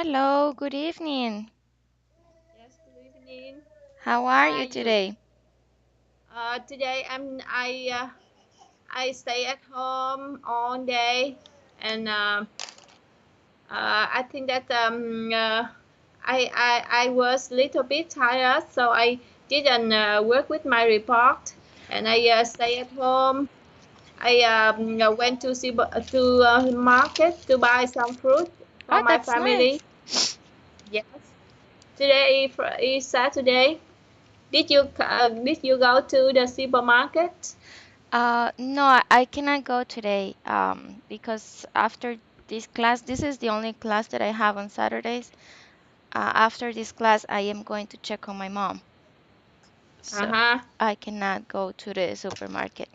Hello, good evening. Yes, good evening. How How are are you you? today? Today I stay at home all day, and I think that I was a little bit tired, so I didn't work with my report, and I stay at home. I went to market to buy some fruit for Oh, my that's family. nice. Yes, today is Saturday. Did you go to the supermarket? No, I cannot go today because after this class, this is the only class that I have on Saturdays. After this class, I am going to check on my mom. So Uh-huh. I cannot go to the supermarket.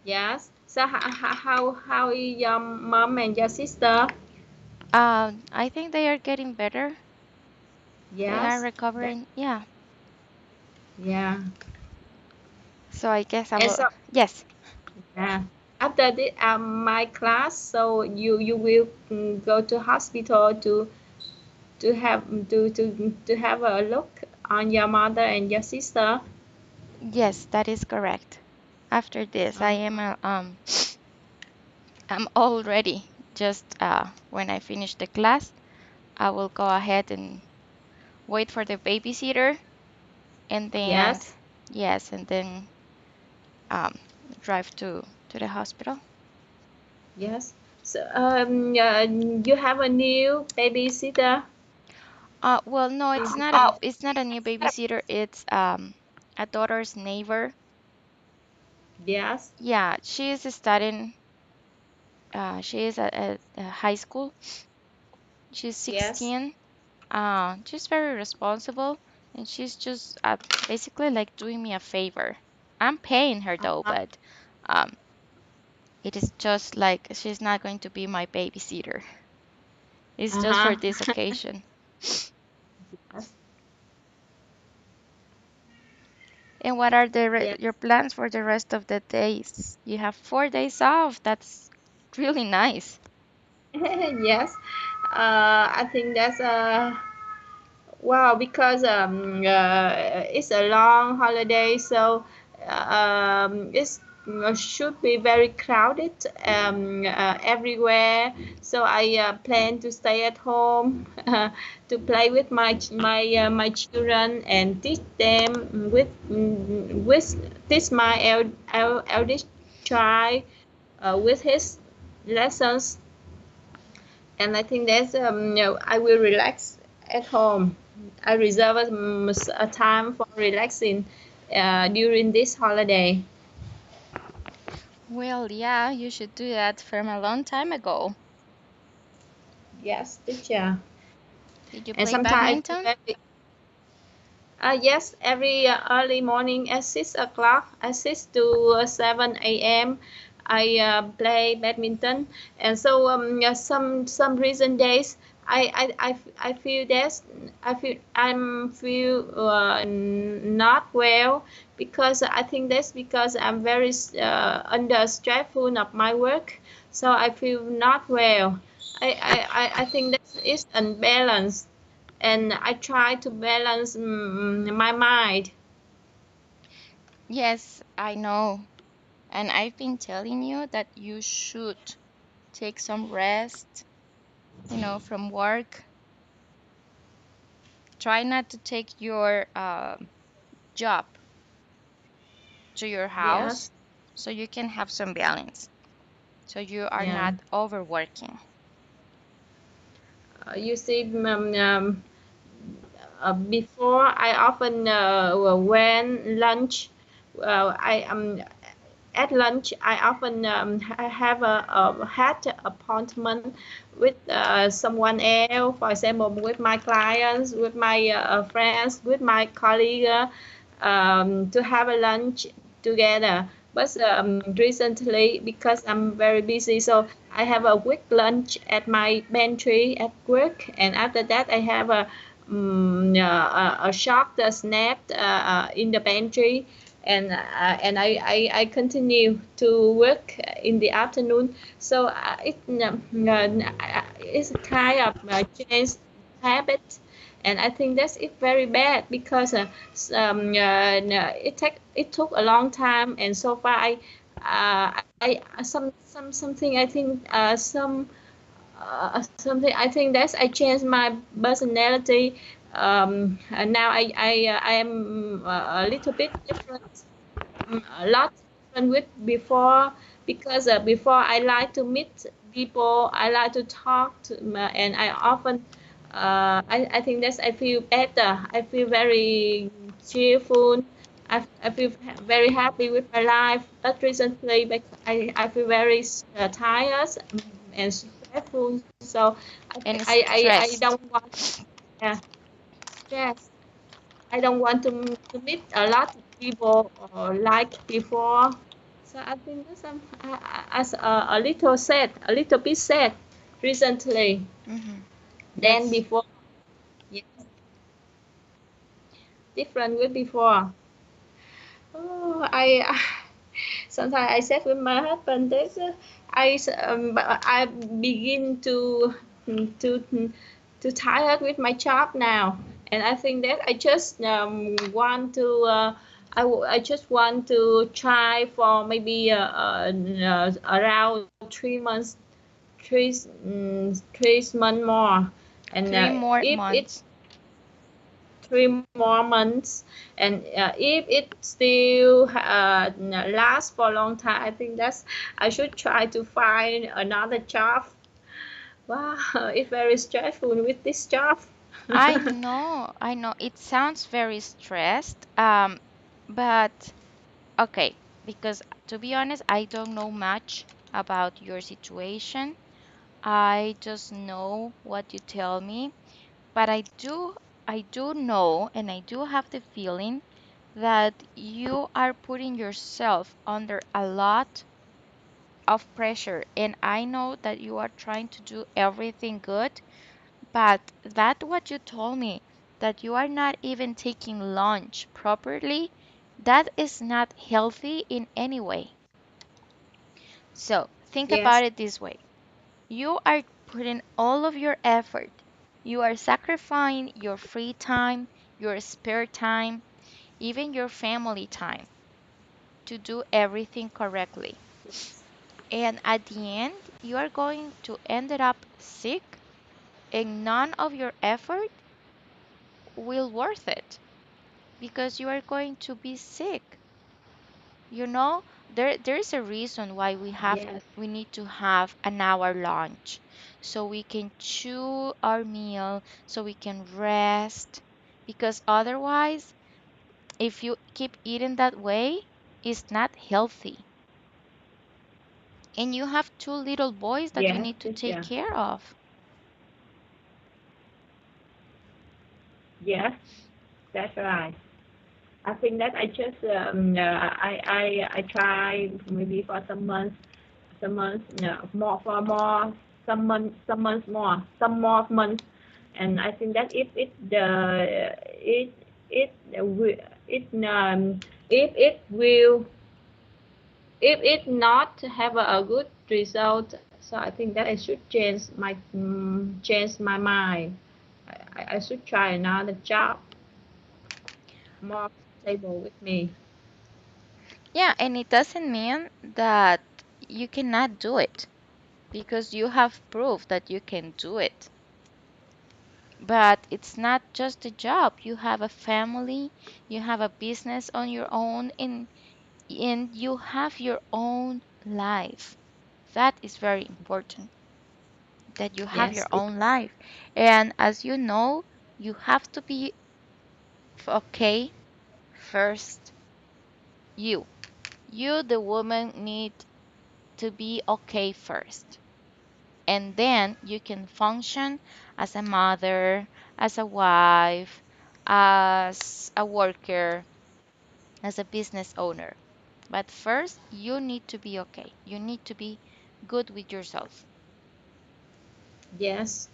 Yes. So how is your mom and your sister? I think they are getting better. They are Yes. That, recovering. Yeah. yeah. So I guess I And will. so Yes. yeah. After the my class, so you will go to hospital to have to have a look on your mother and your sister. Yes, that is correct. After this, I am Uh-huh. I'm all ready. Just when I finish the class, I will go ahead and wait for the babysitter, and then Yes. yes, and then um, drive to the hospital. Yes. So you have a new babysitter. Well, no, Oh, it's not a new babysitter. It's a daughter's neighbor. yes. Yeah, she is studying. She is at high school. She's Yes. 16. She's very responsible, and she's just basically like doing me a favor. I'm paying her though, Uh-huh. but um, it is just like she's not going to be my babysitter. It's just for Uh-huh. this occasion. Yes. And what are Yeah. your plans for the rest of the days? You have 4 days off. That's really nice. Yes. I think that's wow, because it's a long holiday, so it's should be very crowded everywhere. So I plan to stay at home to play with my children and teach them with teach my eldest child with his lessons, and I think that's I will relax at home. I reserve a time for relaxing during this holiday. Well, yeah, you should do that from a long time ago. Yes, teacher. Did you And play sometimes badminton? yes, every early morning at 6 o'clock, at 6 to 7 a.m. I play badminton, and so yeah, some recent days I feel that I'm feel not well, because I think that's because I'm very under stressful of my work, so I feel not well. I think that is unbalanced, and I try to balance my mind. Yes, I know. And I've been telling you that you should take some rest, from work. Try not to take your job to your house Yes, so you can have some balance, so you are yeah. not overworking. You see, before I often when lunch, I at lunch I often have a had appointment with someone else, for example, with my clients, with my friends, with my colleague, to have a lunch together. But recently, because I'm very busy, so I have a quick lunch at my pantry at work, and after that, I have a short snack in the pantry, and I continue to work in the afternoon. So it's a kind of change habit, and I think that's it very bad because no, it took a long time, and so far I something I think something I think that's I changed my personality. And now I am a little bit different, a lot different with before, because before I like to meet people, I like to talk to, and I often I think that I feel better. I feel very cheerful. I feel very happy with my life. But recently, I feel very tired and stressful. So And I stressed. don't want, yeah, stress. I don't want to meet a lot of people or like before. So I think that I'm as a little sad, a little bit sad recently Hmm. than That's before. Yes, different with before. Oh, sometimes I said with my husband that I begin to to tired with my job now, and I think that I just want to I just want to try for maybe around 3 months, 3 months more, and 3 more months. 3 more months, and if it still lasts for a long time, I think that's I should try to find another job. Wow, it's very stressful with this job. I know. It sounds very stressed. But okay, because to be honest, I don't know much about your situation. I just know what you tell me. But I do know, and I do have the feeling that you are putting yourself under a lot of pressure. And I know that you are trying to do everything good, but that what you told me, that you are not even taking lunch properly, that is not healthy in any way. So think about Yes, it this way. You are putting all of your effort. You are sacrificing your free time, your spare time, even your family time to do everything correctly. And at the end, you are going to end up sick, and none of your effort will worth it because you are going to be sick. You know, there's a reason why yes, we need to have an hour lunch so we can chew our meal, so we can rest, because otherwise, if you keep eating that way, it's not healthy. And you have two little boys that you yes, need to yes, take yeah, care of. yes, that's right. I think that I just I try maybe for some months, no, more for more, some months more, some more months, and I think that if it it will it if it will if it not have a good result, so I think that I should change my mind. I should try another job more stable with me. Yeah, and it doesn't mean that you cannot do it because you have proof that you can do it. But it's not just a job. You have a family, you have a business on your own, and you have your own life. That is very important that you have your Yes, it, own life. And as you know, you have to be okay first. You, you, the woman, need to be okay first. And then you can function as a mother, as a wife, as a worker, as a business owner. But first, you need to be okay. You need to be good with yourself. yes,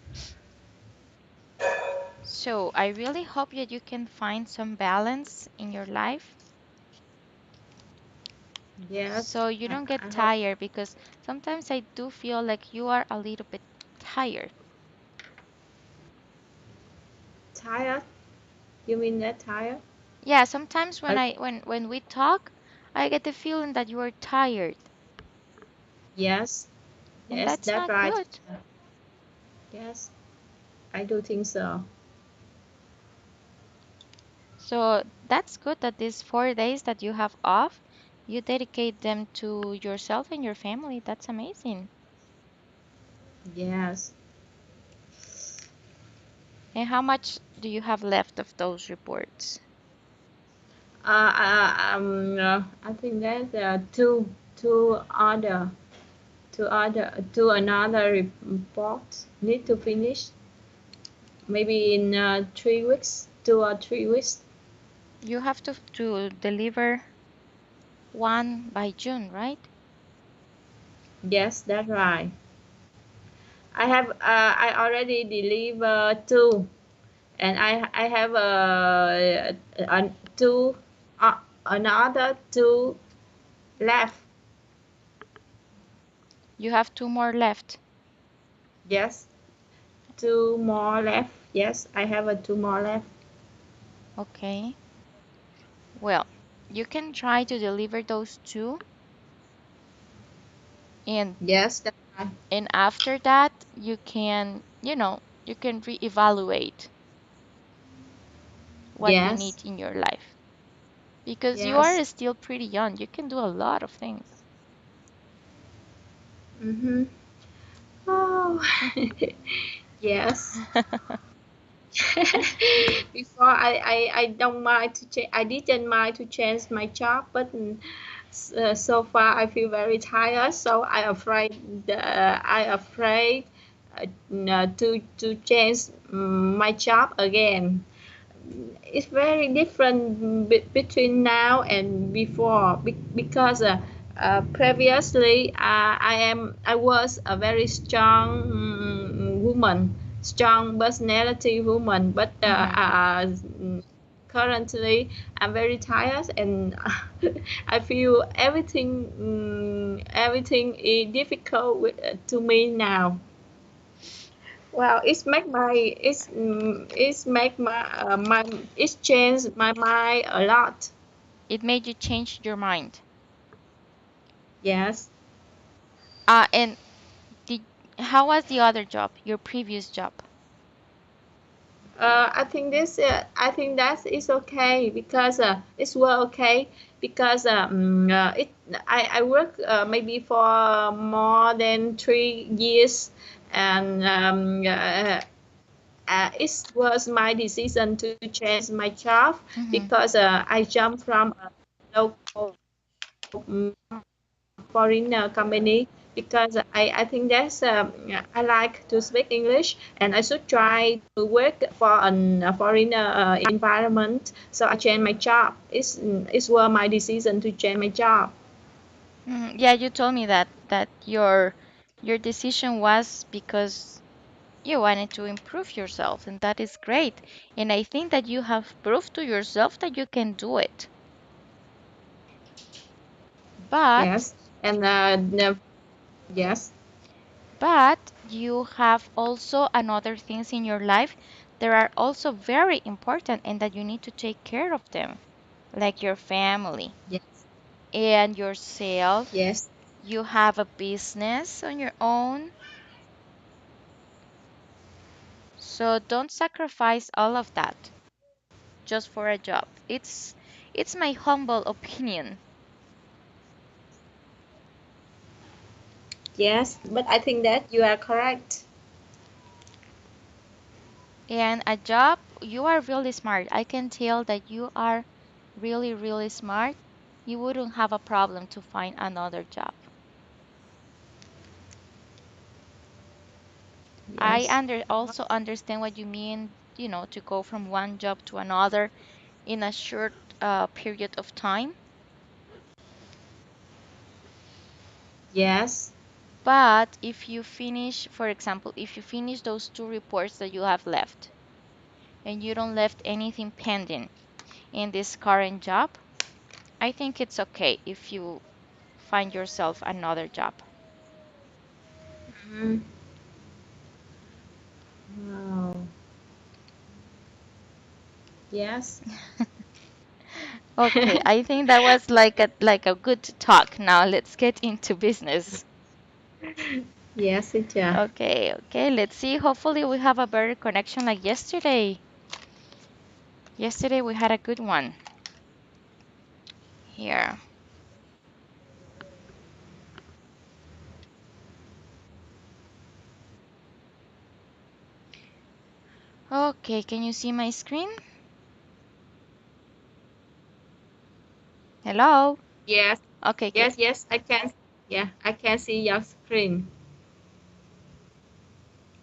So, I really hope that you can find some balance in your life yes. so you don't I get hope. tired because sometimes I do feel like you are a little bit tired. Tired? You mean that tired? Yeah, sometimes when Uh, when we talk, I get the feeling that you are tired, yes, and yes, that's that's not right. good. Yes, I do think so. So that's good that these 4 days that you have off, you dedicate them to yourself and your family. That's amazing. Yes. And how much do you have left of those reports? I think that two another report need to finish maybe in 3 weeks, 2 or 3 weeks. You have to deliver one by June, right? Yes, that's right. I already delivered two, and I have two another two left. You have two more left. Yes, two more left. Yes, I have a two more left. Okay. Well, you can try to deliver those two, and Yes, that's right. after that you can, you can reevaluate what you Yes, need in your life because you yes. are still pretty young. You can do a lot of things. Mm-hmm. Oh, yes. Before I don't mind to change. I didn't mind to change my job, but so far I feel very tired. So I afraid no, to change my job again. It's very different between now and before because previously I was a very strong woman, strong personality woman, but Hmm. currently I'm very tired and I feel everything is difficult to me now. Well, it's make my it's changed my mind a lot. It made you change your mind. Yes. And did how was the other job, your previous job? I think that is okay because it's well okay because I work maybe for more than 3 years and it was my decision to change my job Hmm. because I jumped from a local um, foreign company because I think that's I like to speak English and I should try to work for a foreign environment. So I changed my job. It's was my decision to change my job. Yeah, you told me that your decision was because you wanted to improve yourself, and that is great. And I think that you have proved to yourself that you can do it. But Yes, and yes, you have also another things in your life that are also very important and that you need to take care of them, like your family yes, and yourself. yes, You have a business on your own, so don't sacrifice all of that just for a job. It's my humble opinion. yes. But I think that you are correct. And a job, you are really smart. I can tell that you are really, really smart. You wouldn't have a problem to find another job. I Yes, also understand what you mean, to go from one job to another in a short period of time. yes, But if you finish, for example, if you finish those two reports that you have left and you don't left anything pending in this current job, I think it's okay if you find yourself another job. mm, wow. Yes. Okay, I think that was like a good talk. Now let's get into business. Yes, teacher. Okay, okay, let's see. Hopefully we have a better connection like yesterday. Yesterday we had a good one here. Okay, can you see my screen? Hello? Yes. Okay, okay. Yes, yes, I can. Yeah, I can see your screen.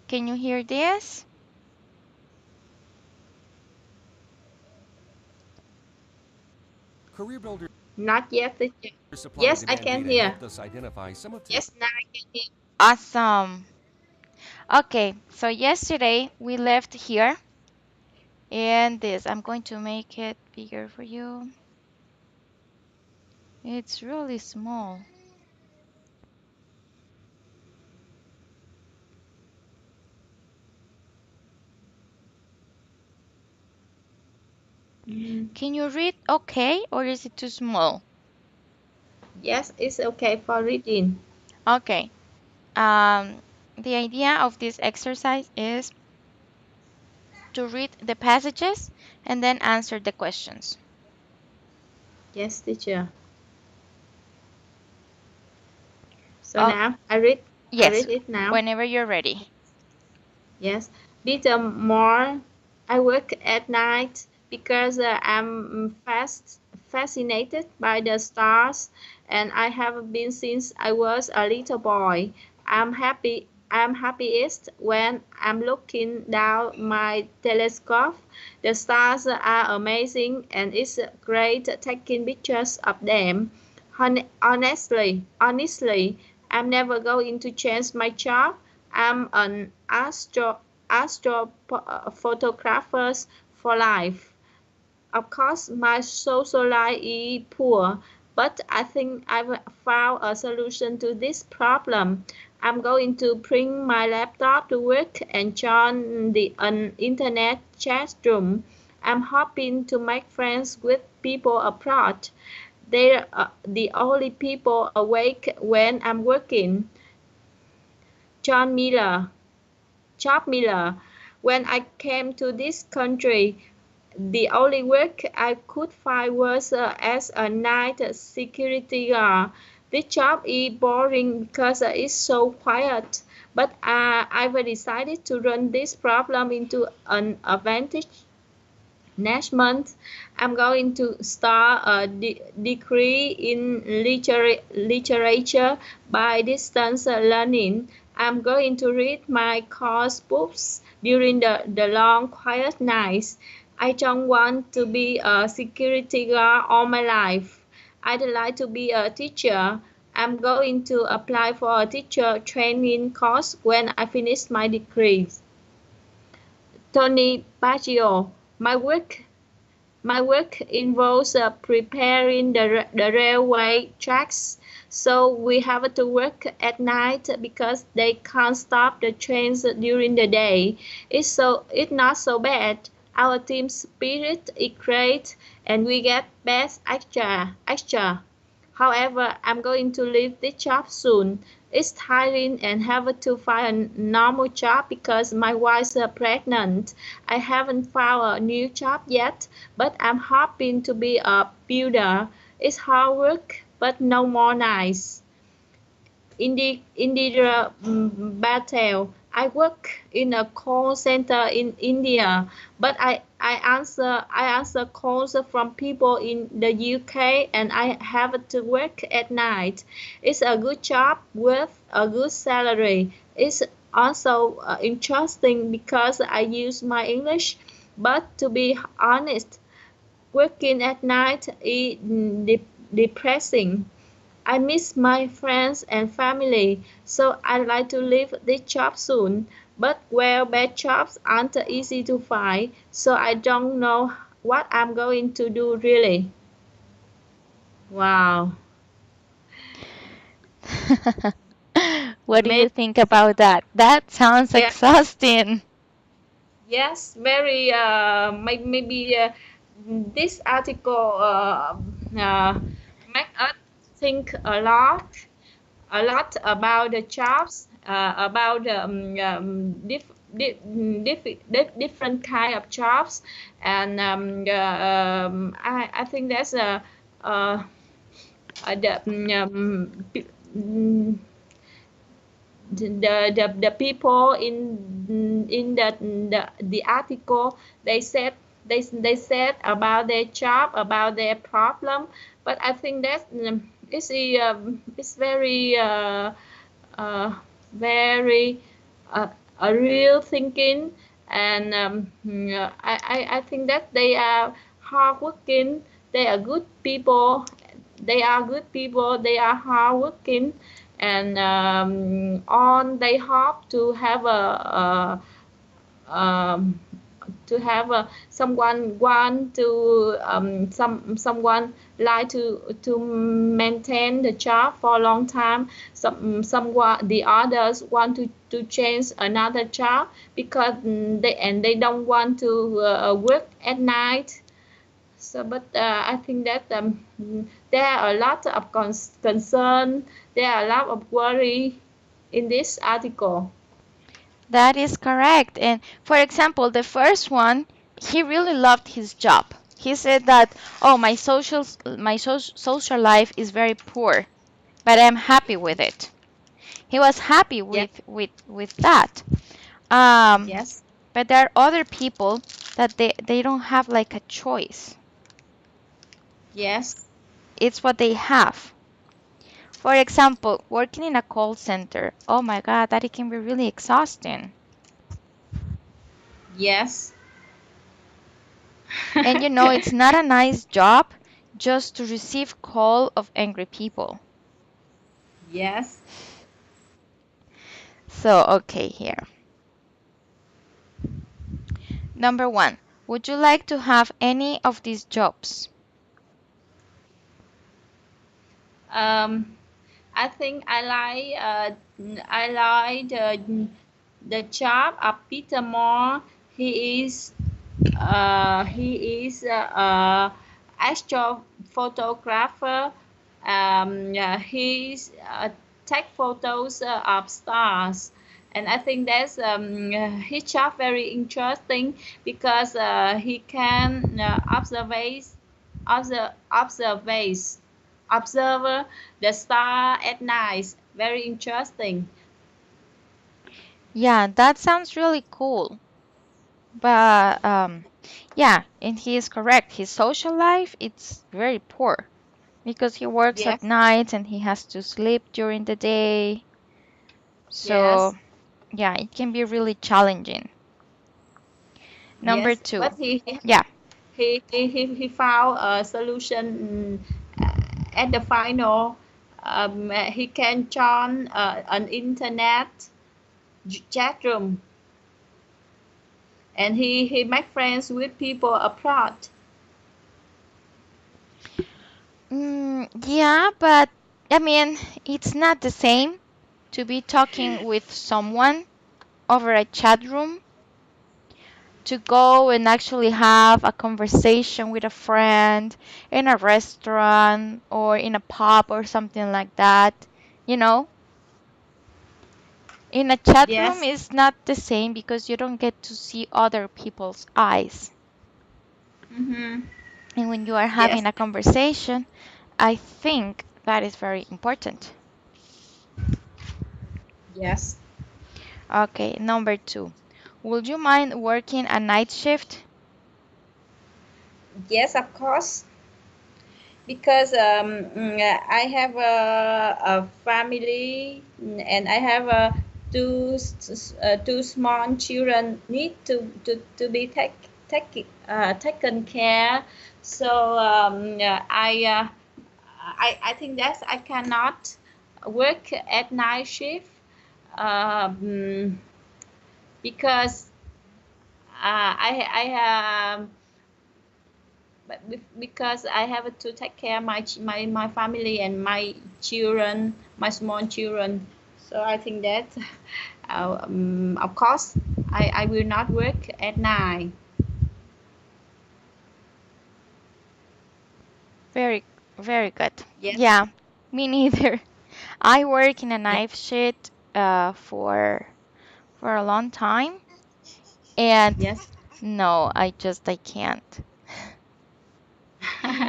Can you hear this? Career Builder Not yet, teacher. supply and Yes, I demand can data hear. helped us identify some of today's Yes, now I can hear. Awesome. Okay, so yesterday we left here and this. I'm going to make it bigger for you. It's really small. Mhm. Can you read okay or is it too small? Yes, it's okay for reading. Okay. Um, the idea of this exercise is to read the passages and then answer the questions. Yes, teacher. So Oh, now I yes, read it now. whenever you're ready. Yes, little more. I work at night because I'm fascinated by the stars, and I have been since I was a little boy. I'm happy. I'm happiest when I'm looking down my telescope. The stars are amazing, and it's great taking pictures of them. Honestly, I'm never going to change my job. I'm an astrophotographer for life. Of course, my social life is poor, but I think I've found a solution to this problem. I'm going to bring my laptop to work and join the an internet chat room. I'm hoping to make friends with people abroad. They're the only people awake when I'm working. John Miller. Job Miller. When I came to this country, the only work I could find was as a night security guard. This job is boring because it's so quiet, but I've decided to run this problem into an advantage. Next month, I'm going to start a degree in literature by distance learning. I'm going to read my course books during the long, quiet nights. I don't want to be a security guard all my life. I'd like to be a teacher. I'm going to apply for a teacher training course when I finish my degree. Tony Baggio, my work involves preparing the railway tracks, so we have to work at night because they can't stop the trains during the day. It's not so bad. Our team spirit is great, and we get best extra. However, I'm going to leave this job soon. It's tiring and have to find a normal job because my wife's pregnant. I haven't found a new job yet, but I'm hoping to be a builder. It's hard work, but no more nice. Indira Patel. I work in a call center in India, but I answer calls from people in the UK and I have to work at night. It's a good job with a good salary. It's also interesting because I use my English, but to be honest, working at night is depressing. I miss my friends and family, so I'd like to leave this job soon. But well, bad jobs aren't easy to find, so I don't know what I'm going to do really. Wow. What do Many, you think about that? That sounds yeah, exhausting. Yes, very maybe this article make us think a lot about the jobs, about different kind of jobs, and I think that's uh, the the people in the article, they said about their job, about their problem, but I think that it's very uh, very uh, a real thinking, and I think that they are hardworking, they are good people, they are hardworking, and on they hope um, to have someone want to someone like to maintain the job for a long time. Someone the others want to change another job because they don't want to work at night. So, but I think that there are a lot of concern, there are a lot of worry in this article. That is correct. And for example, the first one, he really loved his job. He said that, "Oh, my social life is very poor, but I'm happy with it." He was happy Yes, with that. Um, yes, but there are other people that they don't have like a choice. yes, It's what they have. For example, working in a call center. Oh my God, that it can be really exhausting. yes. And it's not a nice job just to receive call of angry people. Yes. So, okay, here. Number one, would you like to have any of these jobs? Um, I think I like the job of Peter Moore. He is astrophotographer. He's take photos of stars, and I think that's his job very interesting because he can observe observe the star at night. Very interesting. Yeah, that sounds really cool. But yeah, and he is correct. His social life it's very poor because he works at Yes, night and he has to sleep during the day. So yes, yeah, it can be really challenging. Number yes. two. But Yeah. he found a solution at the final. He can join an internet chat room, and he make friends with people abroad. Yeah, but I mean, it's not the same to be talking with someone over a chat room to go and actually have a conversation with a friend in a restaurant or in a pub or something like that. You know, in a chat room Yes, is not the same because you don't get to see other people's eyes. mm-hmm. And when you are Yes, having a conversation, I think that is very important. yes, Okay, number two. Would you mind working a night shift? yes, of course. Because I have a family, and I have two small children need to be taken care. So I think that I cannot work at night shift, um, because I but because I have to take care of my family and my children, my small children. So I think that of course, I will not work at night. Very, very good. Yes, Yeah, me neither. I work in a yes, knife shift for a long time, and yes, no, I can't.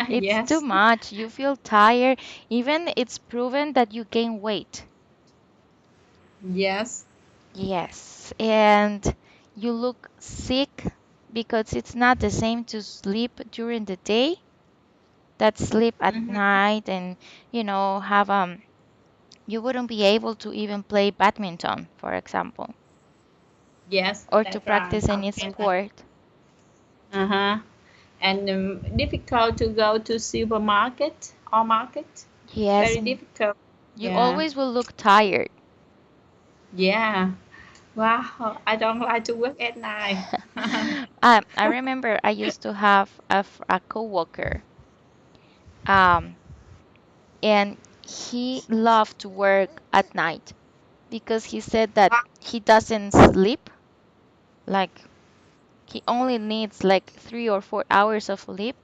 It's too yes. much. You feel tired. Even it's proven that you gain weight. Yes. Yes, and you look sick because it's not the same to sleep during the day that sleep at Mm-hmm. night and have you wouldn't be able to even play badminton, for example, Yes, or to that's right. practice any Okay. sport. Uh-huh. And difficult to go to supermarket or market. Yes, Very and difficult. you Yeah. always will look tired. Yeah. Wow. I don't like to work at night. I remember I used to have a coworker, um, and he loved to work at night because he said that he doesn't sleep. Like he only needs like 3 or 4 hours of sleep,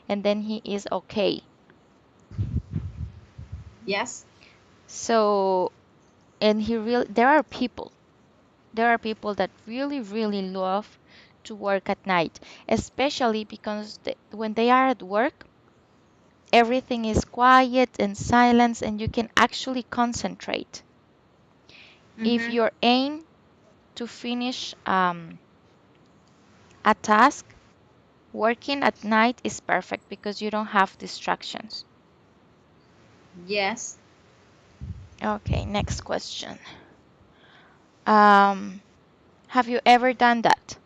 and then he is okay. Yes. So, and there are people that really, really love to work at night, especially because when they are at work, everything is quiet and silence, and you can actually concentrate. If Mm-hmm. your aim to finish a task, working at night is perfect because you don't have distractions. Yes. Okay, next question. Um, have you ever done that?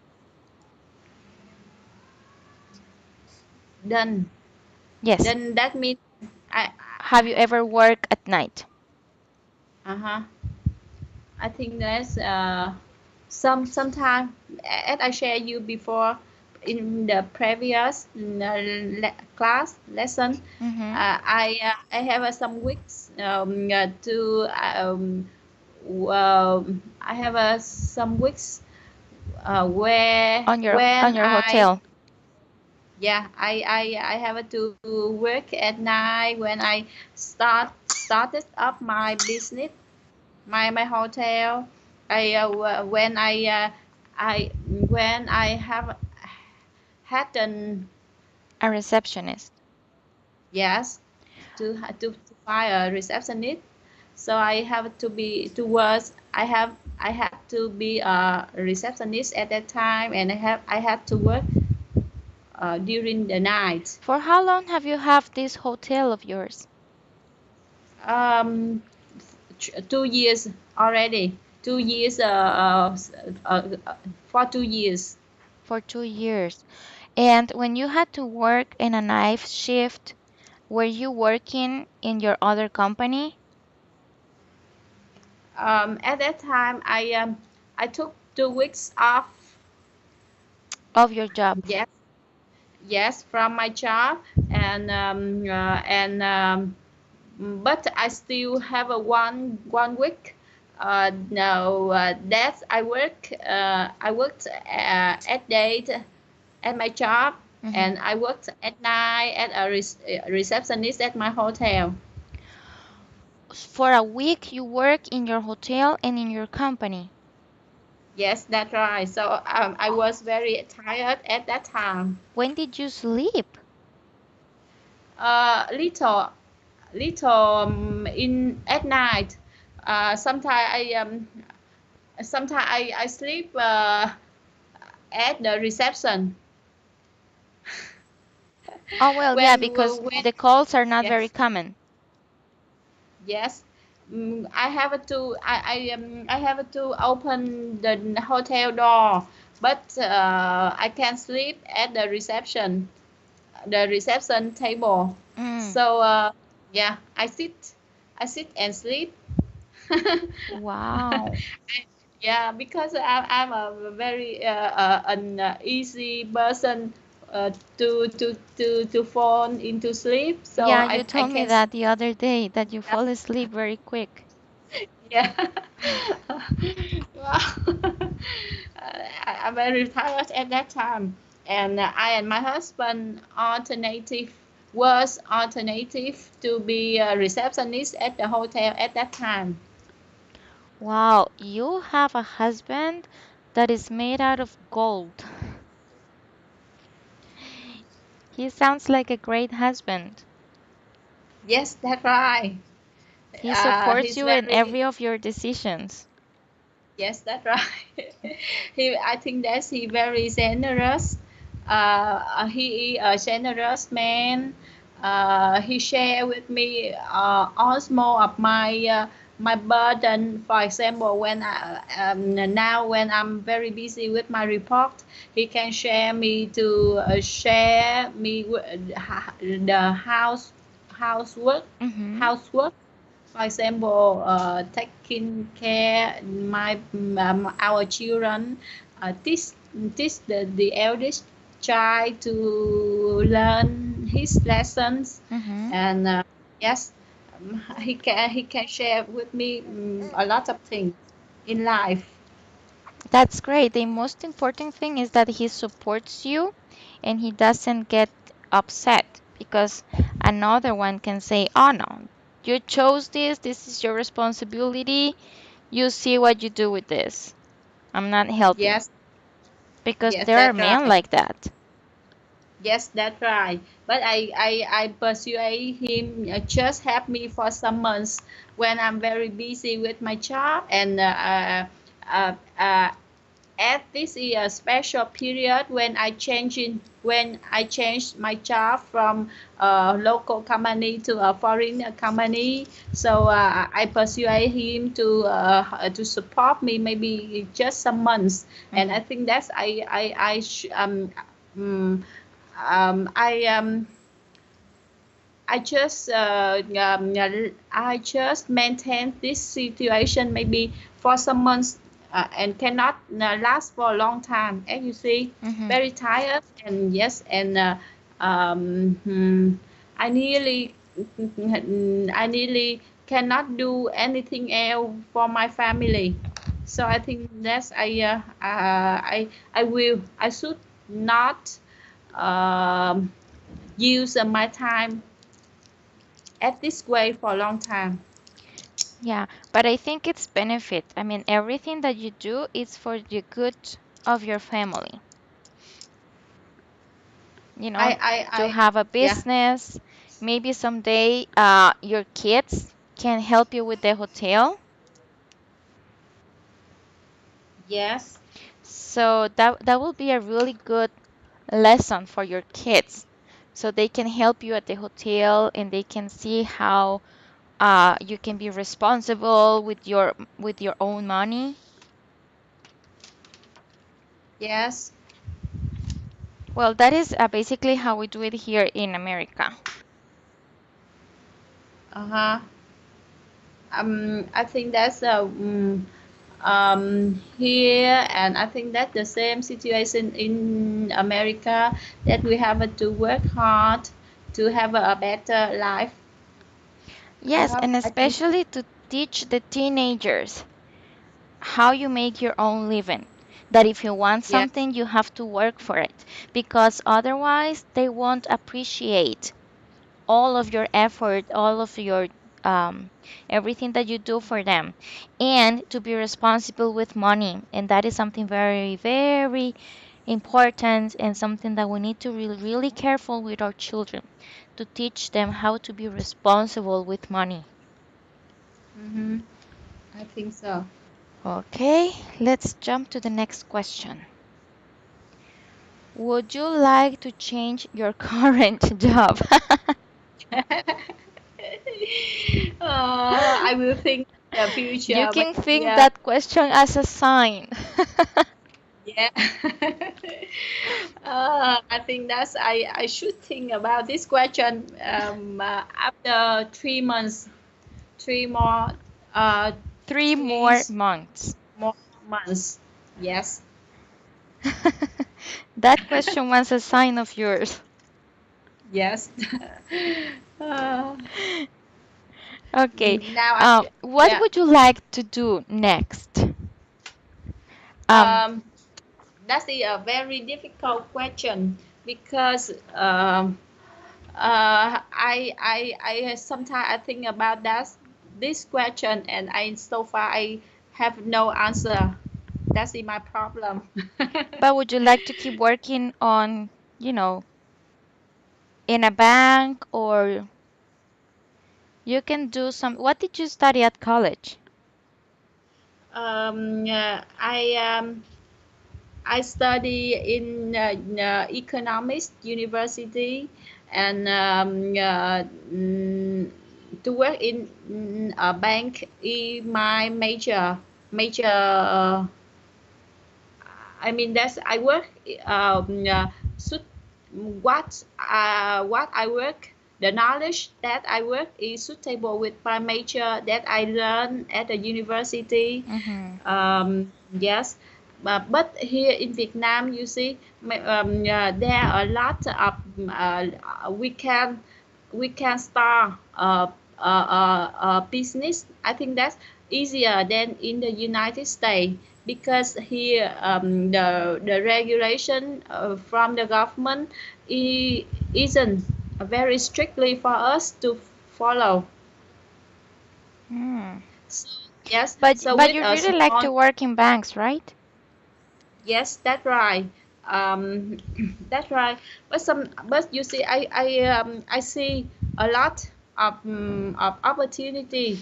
Done. Yes. Then that means I Have you ever worked at night? uh-huh. I think that's sometime as I shared you before in the previous class lesson. Mm-hmm. I have some weeks to I have some weeks where On when your hotel. I have to work at night when I started up my business, my hotel. When I when I have had an A receptionist. yes to find a receptionist, so I have to be to work. I had to be a receptionist at that time, and I had to work during the night. For how long have you had this hotel of yours? Um, 2 years already. 2 years. For 2 years. For 2 years. And when you had to work in a night shift, were you working in your other company At that time, I took 2 weeks off. of your job? Yes, yes, from my job, and but I still have a one week. No, that I worked at day at my job, Hmm. and I worked at night at a receptionist at my hotel. For a week, you work in your hotel and in your company. Yes, that's right. So I was very tired at that time. When did you sleep? Little, in at night. Sometimes I sleep at the reception. Oh, well, yeah, because When the calls are not very yes, common. yes. I have to open the hotel door, but I can sleep at the reception table. Mm, So yeah, I sit and sleep. wow. Yeah, because I'm a very an easy person to fall into sleep. So Yeah, you I told me can that the other day that you fall asleep very quick. Yeah. Wow. I'm very tired at that time, and I and my husband alternative was alternative to be a receptionist at the hotel at that time. Wow, you have a husband that is made out of gold. He sounds like a great husband. Yes, that's right. He supports He's you in very. every of your decisions. Yes, that's right. I think that he very generous. He a generous man. He share with me all small of my burden. For example, when now when I'm very busy with my report, he can share me to share me the housework Mm-hmm. housework, for example, taking care our children, teach the eldest child to learn his lessons, Mm-hmm. and yes, he can share with me a lot of things in life. That's great. The most important thing is that he supports you and he doesn't get upset because another one can say, "Oh no, you chose this. This is your responsibility. You see what you do with this. I'm not helping." Yes, Because yes, there are that's men right. like that. Yes, that's right. But I persuade him just help me for some months when I'm very busy with my job, and uh, uh, at this is a special period when I changed my job from a local company to a foreign company. So I persuade him to support me maybe just some months, and I Hmm. think that's um, I I just I just maintain this situation maybe for some months, and cannot last for a long time. As you see, Hmm. very tired, and yes, and I nearly I nearly cannot do anything else for my family. So I think that's I should not use my time at this way for a long time. Yeah, but I think it's benefit. I mean, everything that you do is for the good of your family. You know, to I have a yeah, business. Maybe someday your kids can help you with the hotel. yes. So that will be a really good lesson for your kids. So they can help you at the hotel and they can see how you can be responsible with your own money. Yes. Well, that is basically how we do it here in America. Uh-huh. I think that's here, and I think that's the same situation in America, that we have to work hard to have a better life. Yes, and I think so. especially to teach the teenagers how you make your own living. That if you want Yeah. something, you have to work for it because otherwise they won't appreciate all of your effort, all of your um, everything that you do for them, and to be responsible with money. And that is something very, very important and something that we need to be really careful with our children to teach them how to be responsible with money. Mm-hmm. I think so. Okay, let's jump to the next question. Would you like to change your current job? I will think the You future, but can think yeah. that question as a sign. Yeah. I think that's I should think about this question after 3 months, three more uh Three three more months. more months. Yes. That question was a sign of yours. Yes. uh, Okay. Now What yeah. would you like to do next? Um, Um, that's a very difficult question because I sometimes I think about that this question, and I so far I have no answer. That's my problem. but would you like to keep working on, you know, in a bank, or you can do some. What did you study at college? I study in economics university, and to work in a bank is my major. I mean that's I work suit what I work, the knowledge that I work is suitable with my major that I learned at the university. Mm-hmm. Yes, but here in Vietnam, you see, there are a lot of we can start a business. I think that's easier than in the United States because here the regulation from the government isn't very strictly for us to follow. Mm. So, yes, But so but with you a really like small. to work in banks, right? Yes, that's right. Um, that's right. But you see, I see a lot of opportunity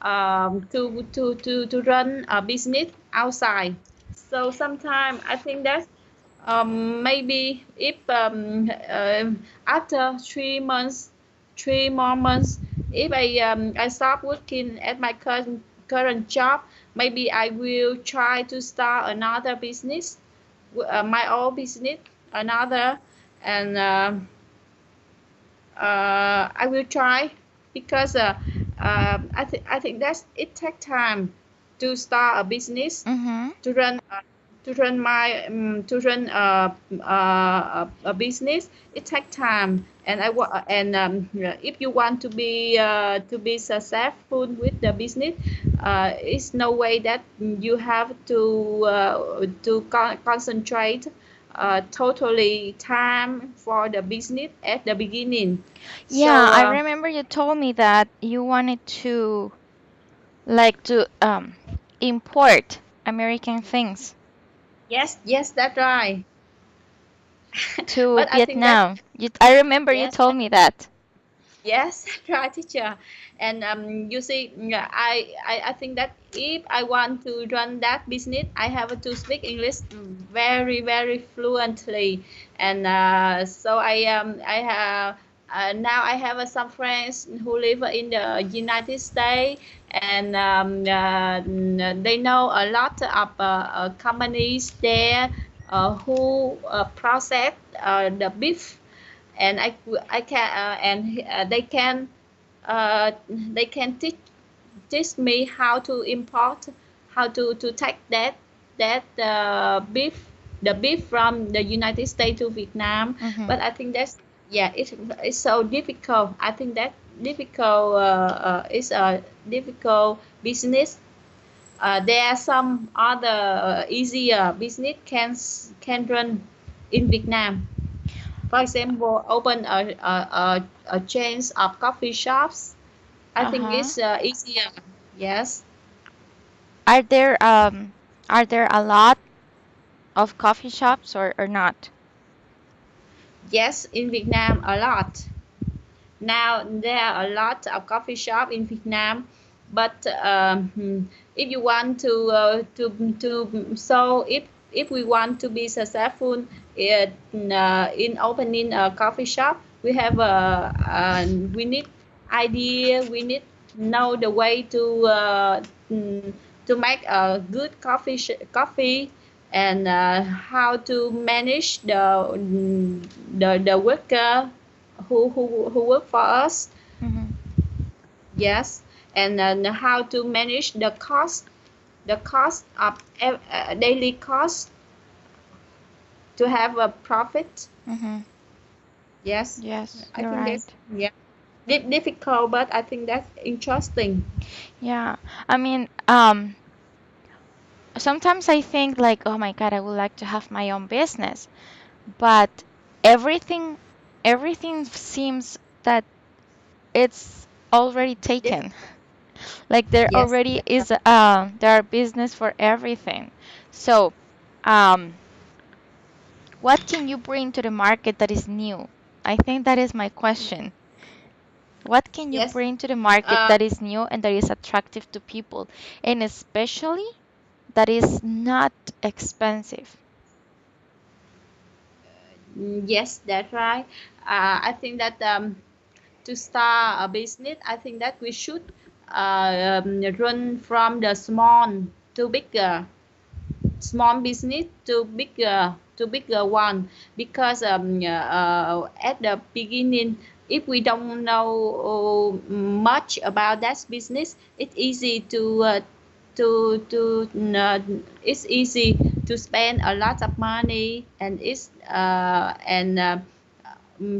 to run a business outside. So sometimes I think that maybe if after 3 months, 3 more months, if I stop working at my current job, maybe I will try to start another business, my own business, another, and I will try because I think that it takes time to start a business, Mm-hmm. to run to run a business. It takes time, and if you want to be successful with the business, it's no way that you have to concentrate totally time for the business at the beginning. Yeah, So I remember you told me that you wanted to like to import American things yes, yes, that's right. to But I think that Vietnam. I remember you yes. told me that. Yes, right, teacher. And you see, yeah, I think that if I want to run that business, I have to speak English very, very fluently. And so I have now I have some friends who live in the United States, and they know a lot of companies there who process the beef, and I can and they can teach me how to import, how to take that the beef from the United States to Vietnam. Mm-hmm. But I think that's, yeah, it's so difficult. I think that difficult is a difficult business. There are some other easier business can run in Vietnam. For example, open a chain of coffee shops. I think Uh-huh. it's easier. Yes, Are there are there a lot of coffee shops or not? yes, in Vietnam a lot. Now there are a lot of coffee shop in Vietnam, but if you want so if we want to be successful in opening a coffee shop, we have we need idea, we need know the way mm, to make a good coffee, and how to manage the worker who work for us. Mm-hmm. Yes, and then how to manage the cost of daily cost to have a profit. Mm-hmm. Yes, Yes, I you're think that's, right. yeah. difficult, but I think that's interesting. Yeah. I mean, sometimes I think like, oh my God, I would like to have my own business, but everything everything seems that it's already taken. Difficult. Like there Yes, already that's right. is there are business for everything. So, um, what can you bring to the market that is new? I think that is my question. What can you Yes. bring to the market Uh, that is new and that is attractive to people, and especially that is not expensive? yes, that's right. I think that to start a business, I think that we should run from the small to bigger, small business to bigger one, because at the beginning, if we don't know much about that business, it's easy to it's easy to spend a lot of money, and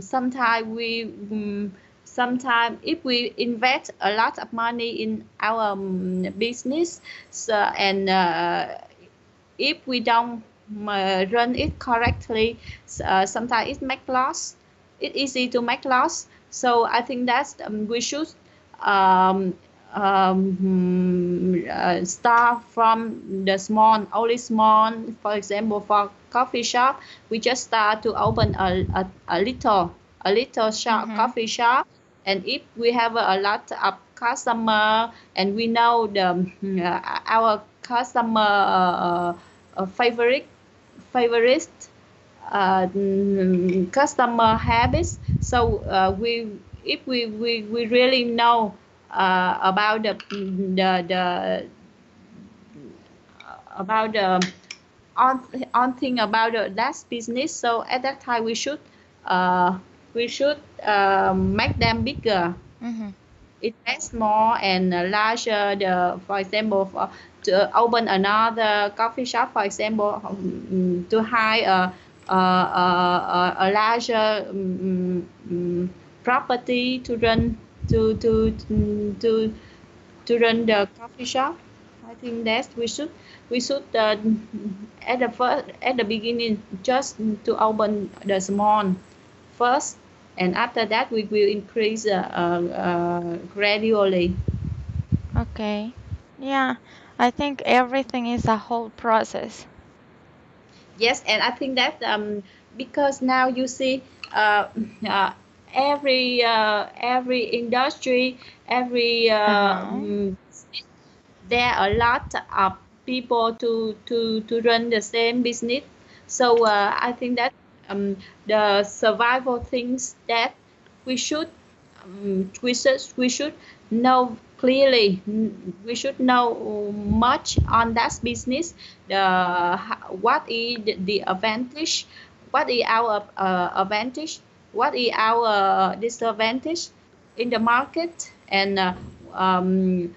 sometimes sometimes if we invest a lot of money in our business, so, and if we don't run it correctly, sometimes it make loss. It's easy to make loss. So I think that we should um, start from the small, only small. For example, for coffee shop, we just start to open a little shop, Mm-hmm. coffee shop. And if we have a lot of customer, and we know our customer favorite customer habits, so we if we really know about the about the on thing about that business, so at that time uh, we should make them bigger, Mm-hmm. invest more and larger. The For example, to open another coffee shop, for example, to hire a larger property to run to to run the coffee shop. I think that we should at the first, at the beginning, just to open the small first, and after that we will increase gradually. Okay. Yeah, I think everything is a whole process. Yes, and I think that because now you see uh, uh, every industry, every Uh-huh. there are a lot of people to run the same business. So I think that the survival things that we should we should know clearly. We should know much on that business. What is the advantage? What is our advantage? What is our disadvantage in the market? And um,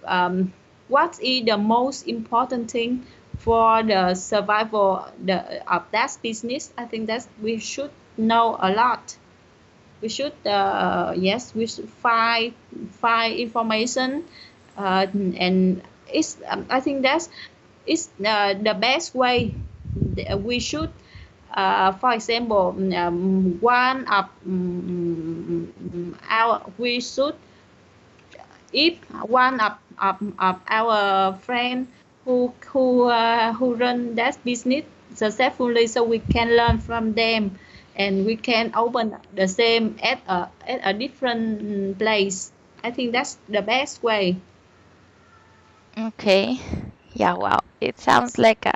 um, what is the most important thing for the survival of that business? I think that we should know a lot. We should yes, we should find information, and it's I think that's it's the best way. We should for example, one of our we should, if one of our friend who run that business successfully, so we can learn from them, and we can open the same at a different place. I think that's the best way. Okay. Yeah, wow. It sounds like a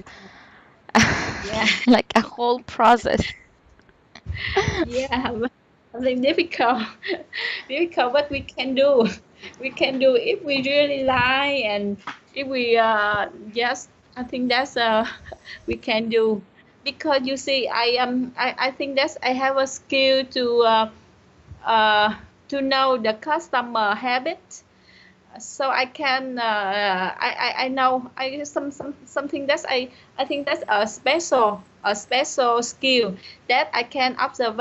Yeah. like a whole process. Yeah, but something difficult. Difficult, but we can do. We can do if we really like, and if we yes, I think that's we can do, because you see, I think that's I have a skill uh to know the customer habit, so I can I know I something that's I think that's a special skill that I can observe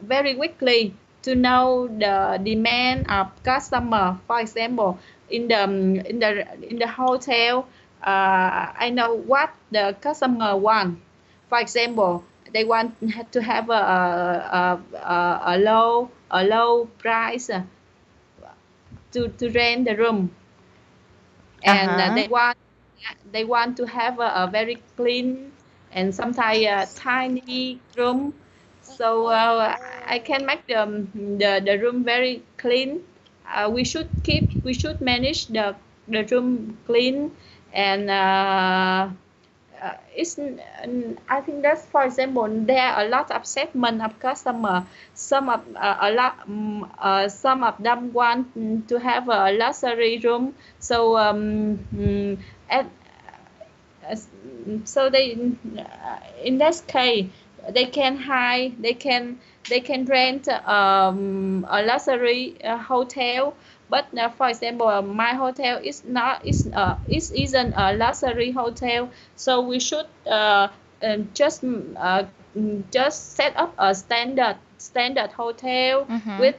very quickly to know the demand of customer. For example, in the hotel, I know what the customer want. For example, they want to have a low price to rent the room, and Uh-huh. they want to have a very clean and sometimes a tiny room. So I can make the room very clean. We should manage the room clean, and I think that's, for example, there are a lot of segment of customer. Some of them want to have a luxury room. So at, so they in this case they can rent a luxury hotel. But for example, my hotel isn't a luxury hotel. So we should just set up a standard hotel Mm-hmm. with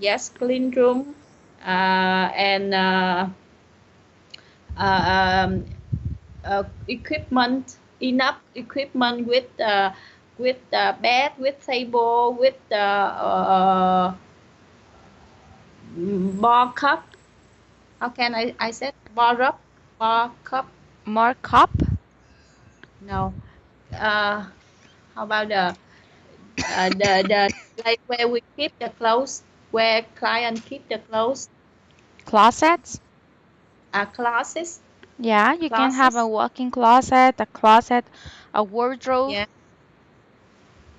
yes, clean room, and uh, um, enough equipment with bed, with table, with bar cup. How can I said bar cup? More cup? No. Uh, how about the like where we keep the clothes, where client keep the clothes? Closets? Closets. Yeah, you can have a Closets. walk-in closet, a closet, a wardrobe. Yeah.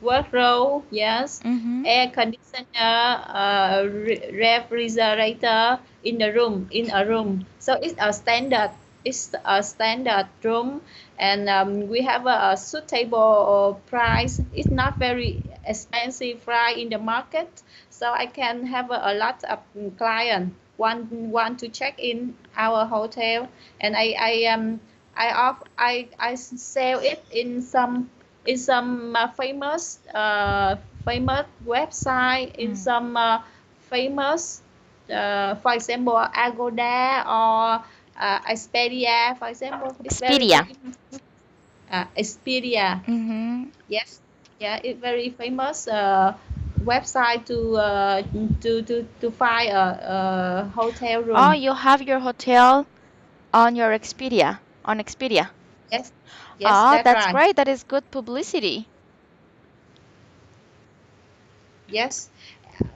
Wardrobe, yes. Mm-hmm. Air conditioner, refrigerator in a room. So it's a standard room, and we have a suitable price. It's not very expensive price in the market. So I can have a lot of client want to check in our hotel, and I sell it in some famous website, in Mm. some famous, for example, Agoda or Expedia, for example. It's very Expedia. famous. Expedia, Mm-hmm. yes, yeah, it's very famous website to find a hotel Oh, room. you have your hotel on your Expedia, on Expedia. Yes, yes, Oh, that's that's right. great. That is good publicity. Yes.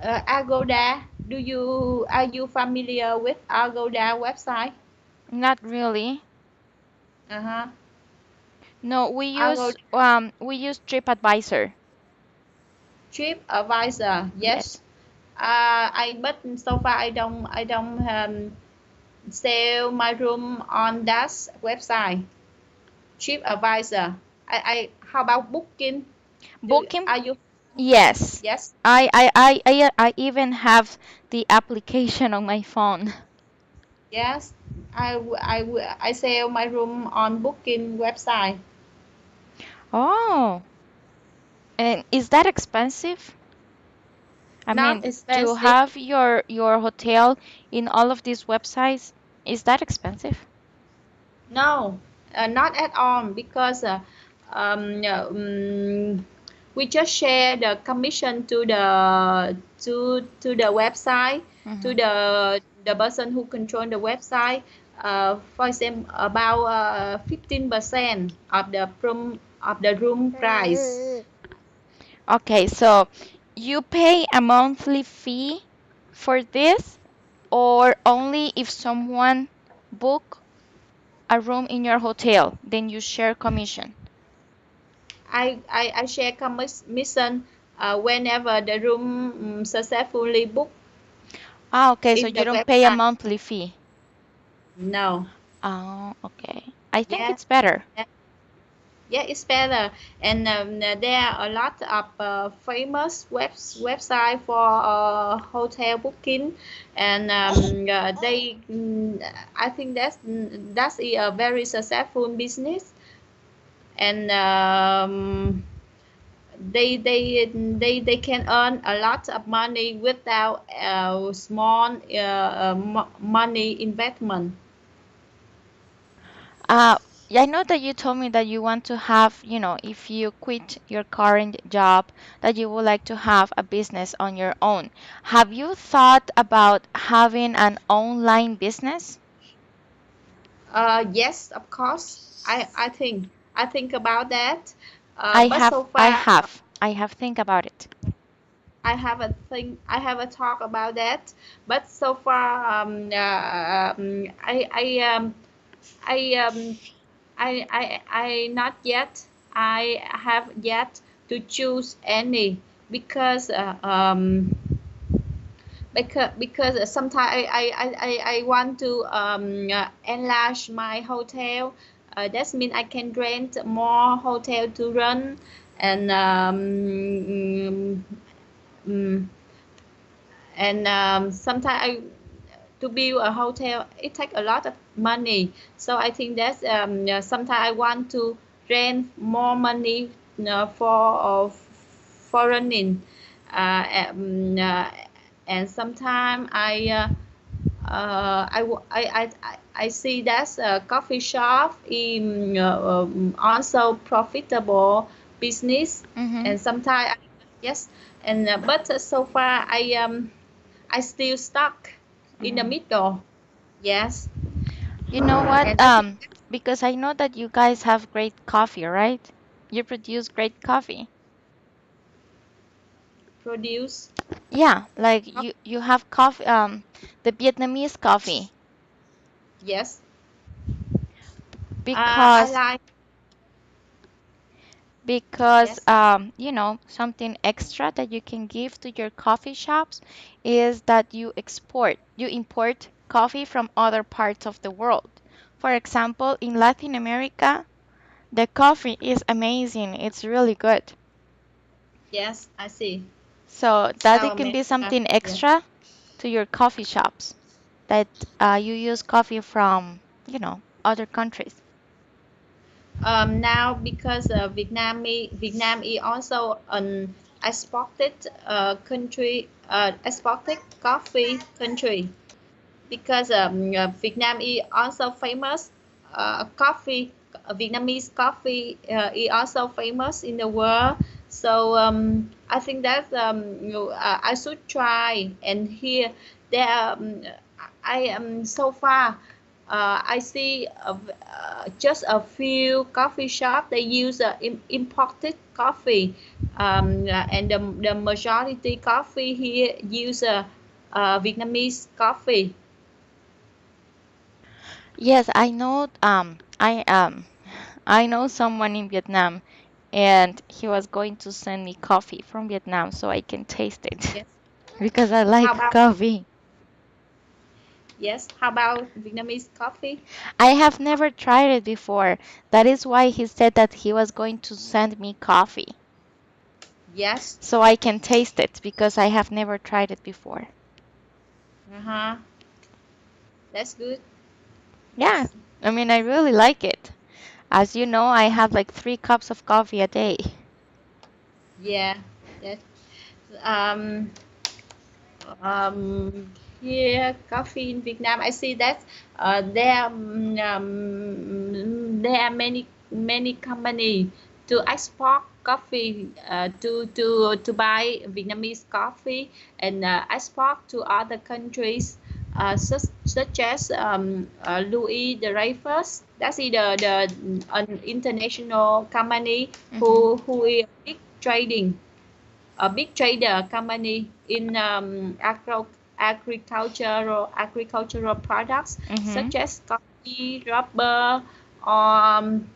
Agoda, are you familiar with Agoda website? Not really. Uh-huh. No, Agoda we use TripAdvisor. Trip Advisor. Yes. Yes. But so far I don't sell my room on that website. Trip Advisor. How about Booking? Booking? Are you? Yes. Yes. I even have the application on my phone. Yes. I sell my room on Booking website. Oh, and is that expensive? I Not mean, to expensive. have your hotel in all of these websites, is that expensive? No, not at all, because yeah, we just share the commission to the website, to Hmm. the person who control the website. For example, about 15% of the room price. Okay, so you pay a monthly fee for this, or only if someone book a room in your hotel, then you share commission. I share commission whenever the room successfully booked Ah, okay, so in you the don't pay a website. monthly fee. No. Oh, okay. I think Yeah. it's better. Yeah, it's better. And there are a lot of famous website for hotel booking, and I think that's a very successful business. And they can earn a lot of money without small money investment. Uh, yeah, I know that you told me that you want to have, if you quit your current job, that you would like to have a business on your own. Have you thought about having an online business? Yes, of course. I think about that. I But have, so I far, have, I have think about it. I have a talk about that. But so far, I I not yet. I have yet to choose any because because sometimes I want to enlarge my hotel. That means I can rent more hotel to run, and mm, sometimes I to build a hotel it takes a lot of money. So I think that sometimes I want to rent more money for running, and sometimes I see that coffee shop in also profitable business, Mm-hmm. and sometimes yes, and but so far I still stuck in the Mm-hmm. middle. Yes, You know what? and I think Because I know that you guys have great coffee, right? You produce great coffee. produce. Yeah, like you have coffee, the Vietnamese coffee. Yes, I because like. because Yes, something extra that you can give to your coffee shops is that you import coffee from other parts of the world. For example, in Latin America, the coffee is amazing. It's really good. yes, I see. So that South it can be America. something Yes. extra to your coffee shops that you use coffee from, other countries. Now because Vietnam is also an exported country, exported coffee country. Because Vietnam is also famous coffee. Vietnamese coffee is also famous in the world. So I think that I should try. And here there I am so far. I see just a few coffee shops they use imported coffee, and the majority coffee here use Vietnamese coffee. Yes, I know. I know someone in Vietnam, and he was going to send me coffee from Vietnam so I can taste it Yes. because I How like about coffee. yes? How about Vietnamese coffee? I have never tried it before. That is why he said that he was going to send me coffee Yes. so I can taste it because I have never tried it before. Uh-huh. That's good. Yeah, That's I mean, I really like it. As you know, I have like 3 cups of coffee a day. yeah. That um um here coffee in Vietnam. I see that there are many company to export coffee to buy Vietnamese coffee and export to other countries such as Louis the Dreyfus. That's the an international company Hmm. who is big trading a big trader company in agricultural products Hmm. such as coffee, rubber, um,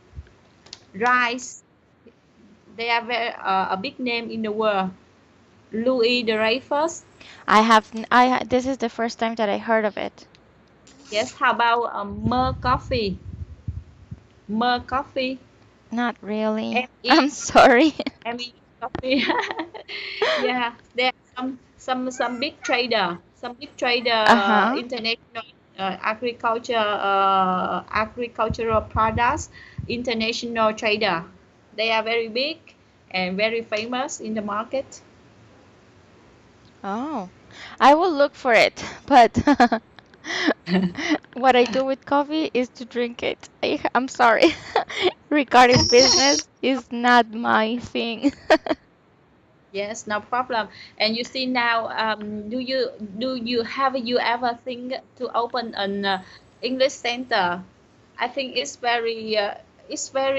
rice. They are a big name in the world. Louis the Dreyfus. This is the first time that I heard of it. Yes. How about Mer Coffee? Mer Coffee. Not really. ME I'm sorry. ME Coffee. Yeah, there are some big trader, Uh-huh. international agricultural products, international trader. They are very big, and very famous in the market. Oh, I will look for it, but what I do with coffee is to drink it. I'm sorry. Regarding business is not my thing. Yes, no problem. And you see now, do you have you ever think to open an English center? I think it's very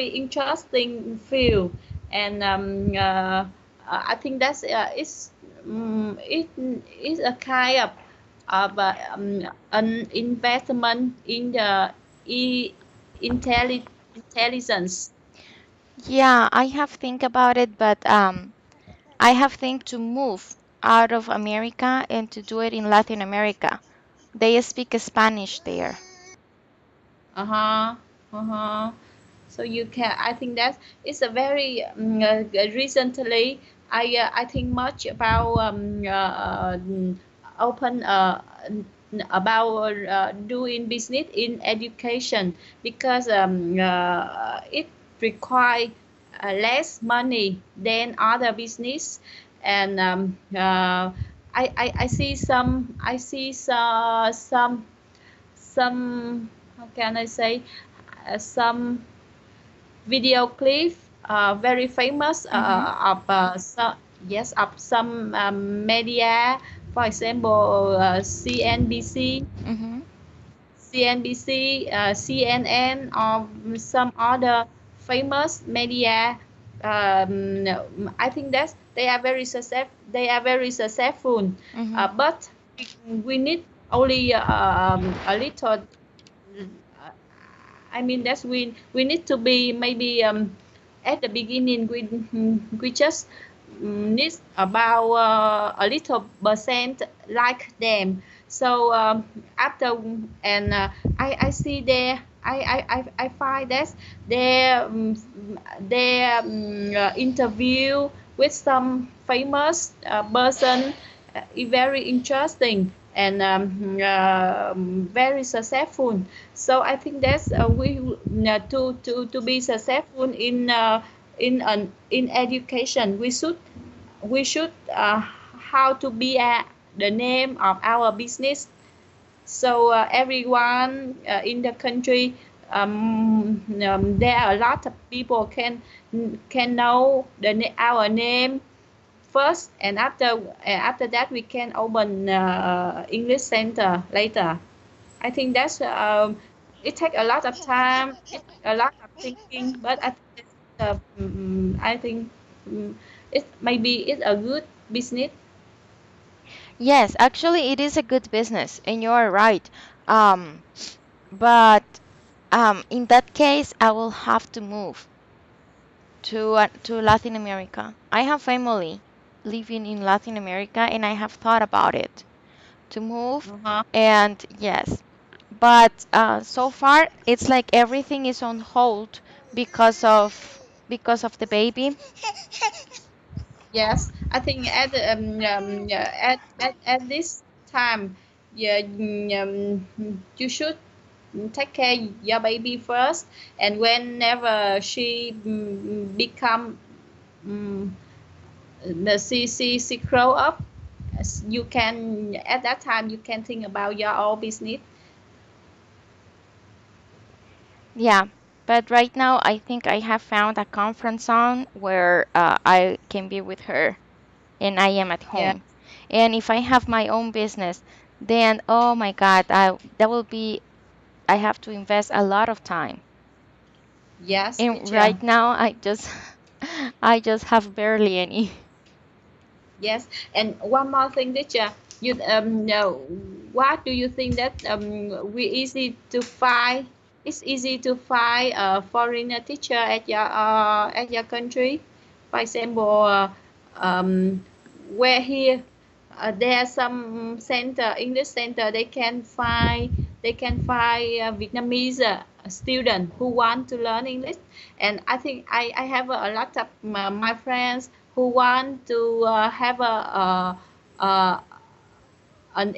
interesting field, and I think that's it is a kind of an investment in the e intelligence. Yeah, I have think about it, but I have think to move out of America and to do it in Latin America. They speak Spanish there. Uh-huh. Uh-huh. So you can, I think that it's a very recently I think much about open about doing business in education, because it require less money than other business. And I see some, how can I say, some video clip very famous Mm-hmm. yes, of some media, for example Mm-hmm. CNBC, CNN, or some other famous media. I think that they are very successful, Mm-hmm. but we need only a little. I mean, that's we need to be maybe at the beginning we just need about a little percent like them. So after, and I see there, I find that their interview with some famous person is very interesting and very successful. So I think that's we to be successful in education, we should how to be the name of our business. So everyone in the country, there are a lot of people can know our name first, and after that we can open English center later. I think that's it take a lot of time, it a lot of thinking, but I think I think it maybe it's a good business. Yes, actually, it is a good business, and you are right. Um, but in that case, I will have to move to Latin America. I have family living in Latin America, and I have thought about it to move. Uh-huh. And yes, but so far it's like everything is on hold because of the baby. Yes, I think yeah, at this time, yeah, you should take care your baby first, and whenever she become um, she grow up, you can, at that time you can think about your own business. Yeah, but right now I think I have found a comfort zone where I can be with her and I am at Yeah. home. And if I have my own business, then oh my God, that will be I have to invest a lot of time. Yes, And teacher. right now I just have barely any. Yes, and one more thing, teacher. You know, what do you think that we easy to find? It's easy to find a foreigner teacher at your country. For example, um, where here there are some center, English center. They can find Vietnamese student who want to learn English, and I think I have a lot of my friends who want to have a an